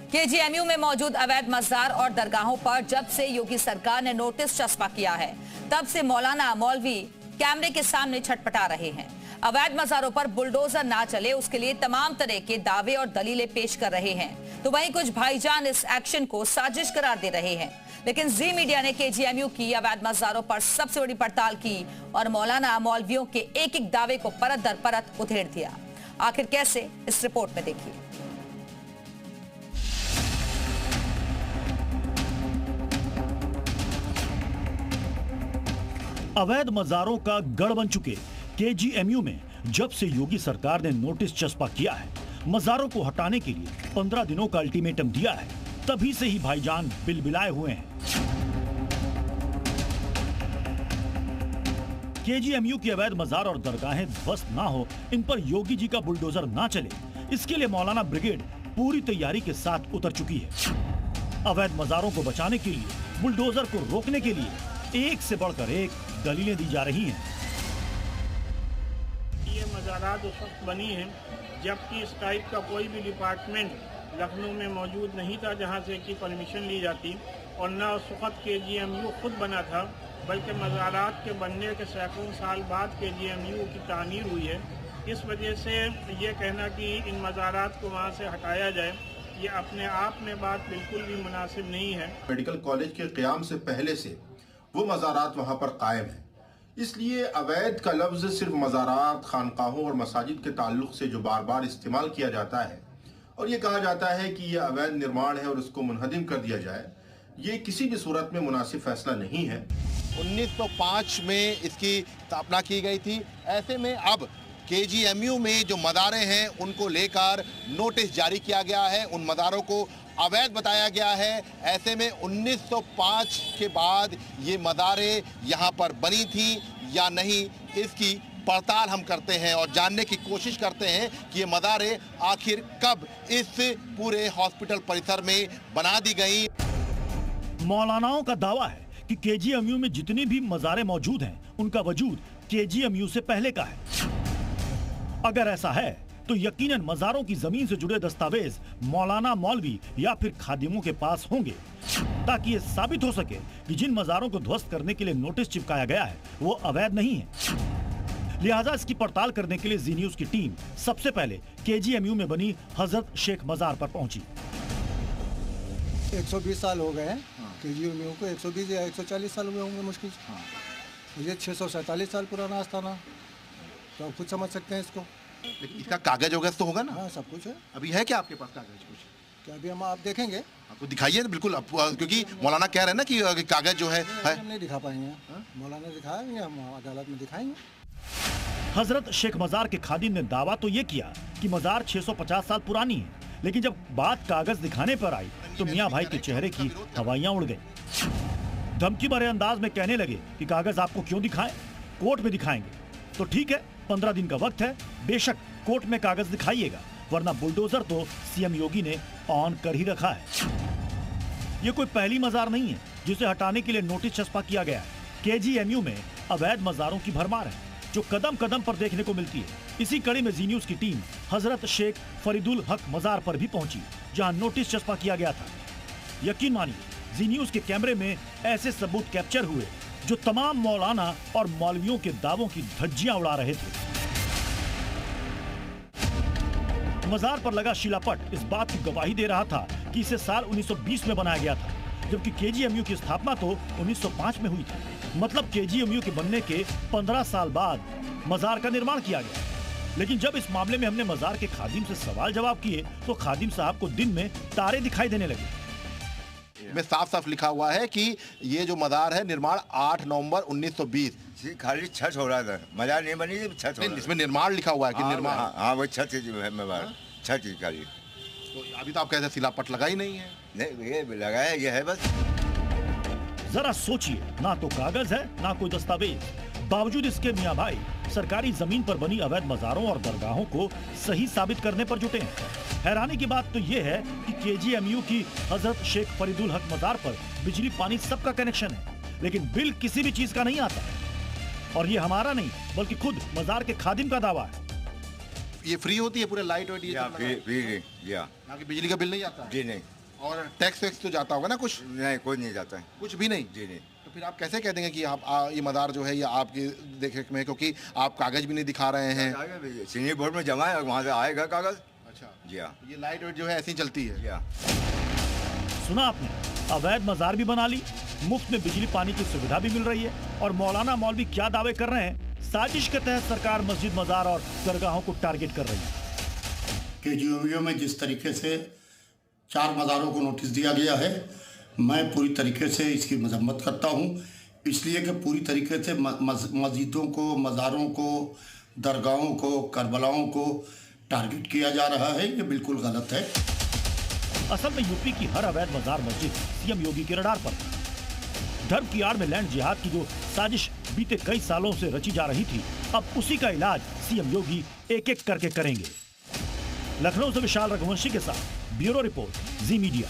KGMU में मौजूद अवैध मजार और दरगाहों पर जब से योगी सरकार ने नोटिस चस्पा किया है, तब से मौलाना मौलवी कैमरे के सामने छटपटा रहे हैं। अवैध मजारों पर बुलडोजर ना चले, उसके लिए तमाम तरह के दावे और दलीलें पेश कर रहे हैं। तो वहीं कुछ भाईजान इस एक्शन को साजिश करार दे रहे हैं। लेकिन जी मीडिया ने केजीएमयू की अवैध मजारों पर सबसे बड़ी पड़ताल की और मौलाना मौलवियों के एक एक दावे को परत दर परत उधेड़ दिया। आखिर कैसे, इस रिपोर्ट में देखिए। अवैध मजारों का गढ़ बन चुके केजीएमयू में जब से योगी सरकार ने नोटिस चस्पा किया है, मजारों को हटाने के लिए 15 दिनों का अल्टीमेटम दिया है, तभी से ही भाईजान बिलबिलाए हुए हैं। केजीएमयू की अवैध मजार और दरगाहें ध्वस्त ना हो, इन पर योगी जी का बुलडोजर ना चले, इसके लिए मौलाना ब्रिगेड पूरी तैयारी के साथ उतर चुकी है। अवैध मजारों को बचाने के लिए, बुलडोजर को रोकने के लिए एक से बढ़कर एक दलीलें दी जा रही हैं। ये मज़ारात उस वक्त बनी हैं जबकि इस टाइप का कोई भी डिपार्टमेंट लखनऊ में मौजूद नहीं था जहां से कि परमिशन ली जाती, और न उस वक्त केजीएमयू खुद बना था, बल्कि मज़ारात के बनने के सैकड़ों साल बाद केजीएमयू की तामीर हुई है। इस वजह से ये कहना कि इन मज़ारात को वहाँ से हटाया जाए, ये अपने आप में बात बिल्कुल भी मुनासिब नहीं है। मेडिकल कॉलेज के क़याम से पहले से वो मज़ारात वहाँ पर कायम है, इसलिए अवैध का लफ्ज़ सिर्फ मज़ारात, खानकाहों और मसाजिद के ताल्लुक से जो बार बार इस्तेमाल किया जाता है और ये कहा जाता है कि यह अवैध निर्माण है और उसको मुनहदिम कर दिया जाए, ये किसी भी सूरत में मुनासिब फैसला नहीं है। 1905 में इसकी स्थापना की गई थी। ऐसे में अब केजीएमयू में जो मदारें हैं उनको लेकर नोटिस जारी किया गया है, उन मदारों को अवैध बताया गया है। ऐसे में 1905 के बाद ये मदारें यहाँ पर बनी थी या नहीं, इसकी पड़ताल हम करते हैं और जानने की कोशिश करते हैं कि ये मदारें आखिर कब इस पूरे हॉस्पिटल परिसर में बना दी गई। मौलानाओं का दावा है कि केजीएमयू में जितनी भी मजारें मौजूद हैं, उनका वजूद केजीएमयू से पहले का है। अगर ऐसा है तो यकीनन मजारों की जमीन से जुड़े दस्तावेज मौलाना मौलवी या फिर खादिमों के पास होंगे, ताकि ये साबित हो सके कि जिन मजारों को ध्वस्त करने के लिए नोटिस चिपकाया गया है वो अवैध नहीं है। लिहाजा इसकी पड़ताल करने के लिए जी न्यूज की टीम सबसे पहले केजीएमयू में बनी हजरत शेख मजार पर पहुंची। 120 साल हो गए केजीएमयू को, 120 या 140 साल हुए होंगे मुश्किल। ये 647 साल पुराना आस्थाना, तो आप खुद समझ सकते हैं इसको। लेकिन इसका कागज वगैरह तो होगा ना? हाँ, सब कुछ है। अभी है क्या आपके पास कागज कुछ? क्या अभी हम आप देखेंगे, आपको दिखाइए बिल्कुल, क्योंकि मौलाना कह रहे हैं ना कि कागज जो है हम नहीं दिखा पाएंगे। मौलाना दिखाएंगे, हम अदालत में दिखाएंगे। हजरत शेख मजार के खादिम ने दावा तो ये किया कि मजार 650 साल पुरानी है, लेकिन जब बात कागज दिखाने पर आई तो मियाँ भाई के चेहरे की हवाइयाँ उड़ गई। धमकी भरे अंदाज में कहने लगे कि कागज आपको क्यों दिखाएं, कोर्ट में दिखाएंगे। तो ठीक है, 15 दिन का वक्त है, बेशक कोर्ट में कागज दिखाइएगा, वरना बुलडोजर तो सीएम योगी ने ऑन कर ही रखा है। ये कोई पहली मजार नहीं है जिसे हटाने के लिए नोटिस चस्पा किया गया है। केजीएमयू में अवैध मजारों की भरमार है जो कदम कदम पर देखने को मिलती है। इसी कड़ी में जी न्यूज की टीम हजरत शेख फरीदुल हक मजार पर भी पहुंची, जहां नोटिस चस्पा किया गया था। यकीन मानिए, जी न्यूज के कैमरे में ऐसे सबूत कैप्चर हुए जो तमाम मौलाना और मौलवियों के दावों की धज्जियां उड़ा रहे थे। मजार पर लगा शिलापट इस बात की गवाही दे रहा था कि इसे साल 1920 में बनाया गया था, जबकि केजीएमयू की स्थापना तो 1905 में हुई थी। मतलब केजीएमयू के बनने के 15 साल बाद मजार का निर्माण किया गया। लेकिन जब इस मामले में हमने मजार के खादिम से सवाल जवाब किए तो खादिम साहब को दिन में तारे दिखाई देने लगे। में साफ साफ लिखा हुआ है कि ये जो मजार है निर्माण 8 नवंबर 1920। खाली छत हो रहा था, मजार नहीं बनी, छत हो रहा। इसमें निर्माण लिखा हुआ है कि निर्माण। हाँ, वो छत है, छत खाली। तो अभी तो आप कहते सिलापट लगा ही नहीं है। नहीं, ये लगाया, ये है बस। जरा सोचिए, ना तो कागज है ना कोई दस्तावेज, बावजूद इसके मियाँ भाई सरकारी जमीन पर बनी अवैध मजारों और दरगाहों को सही साबित करने पर जुटे हैं। हैरानी की बात तो ये है कि केजीएमयू की हजरत शेख फरीदुल हक मजार पर बिजली पानी सबका कनेक्शन है, लेकिन बिल किसी भी चीज का नहीं आता। और ये हमारा नहीं बल्कि खुद मजार के खादिम का दावा है। ये फ्री होती है पूरे लाइट वाइट ये या सब फ्री लगा? फ्री या यहाँ की बिजली का बिल नहीं आता? जी नहीं, और टैक्स वैक्स तो जाता होगा ना कुछ? नहीं कोई नहीं जाता है। कुछ भी नहीं? जी नहीं। तो फिर आप कैसे कह देंगे कि आप ये मज़ार जो है ये आपकी देखरेख में है, क्योंकि आप कागज भी नहीं दिखा रहे हैं? सीनियर बोर्ड में जमा है, वहाँ से आएगा कागज। अच्छा जी हाँ। ये लाइट वाइट जो है ऐसी ही चलती है? जी हाँ। सुना आपने, अवैध मजार भी बना ली, मुफ्त में बिजली पानी की सुविधा भी मिल रही है, और मौलाना मौलवी क्या दावे कर रहे हैं? साजिश के तहत सरकार मस्जिद, मजार और दरगाहों को टारगेट कर रही है। केजीएमयू में जिस तरीके से 4 मज़ारों को नोटिस दिया गया है, मैं पूरी तरीके से इसकी मजम्मत करता हूँ, इसलिए कि पूरी तरीके से मस्जिदों को, मज़ारों को, दरगाहों को, करबलाओं को टारगेट किया जा रहा है। ये बिल्कुल गलत है। असल में यूपी की हर अवैध मजार मस्जिद सीएम योगी के रडार पर। धर्म की आड़ में लैंड जिहाद की जो साजिश बीते कई सालों से रची जा रही थी, अब उसी का इलाज सीएम योगी एक एक करके करेंगे। लखनऊ से विशाल रघुवंशी के साथ ब्यूरो रिपोर्ट, जी मीडिया।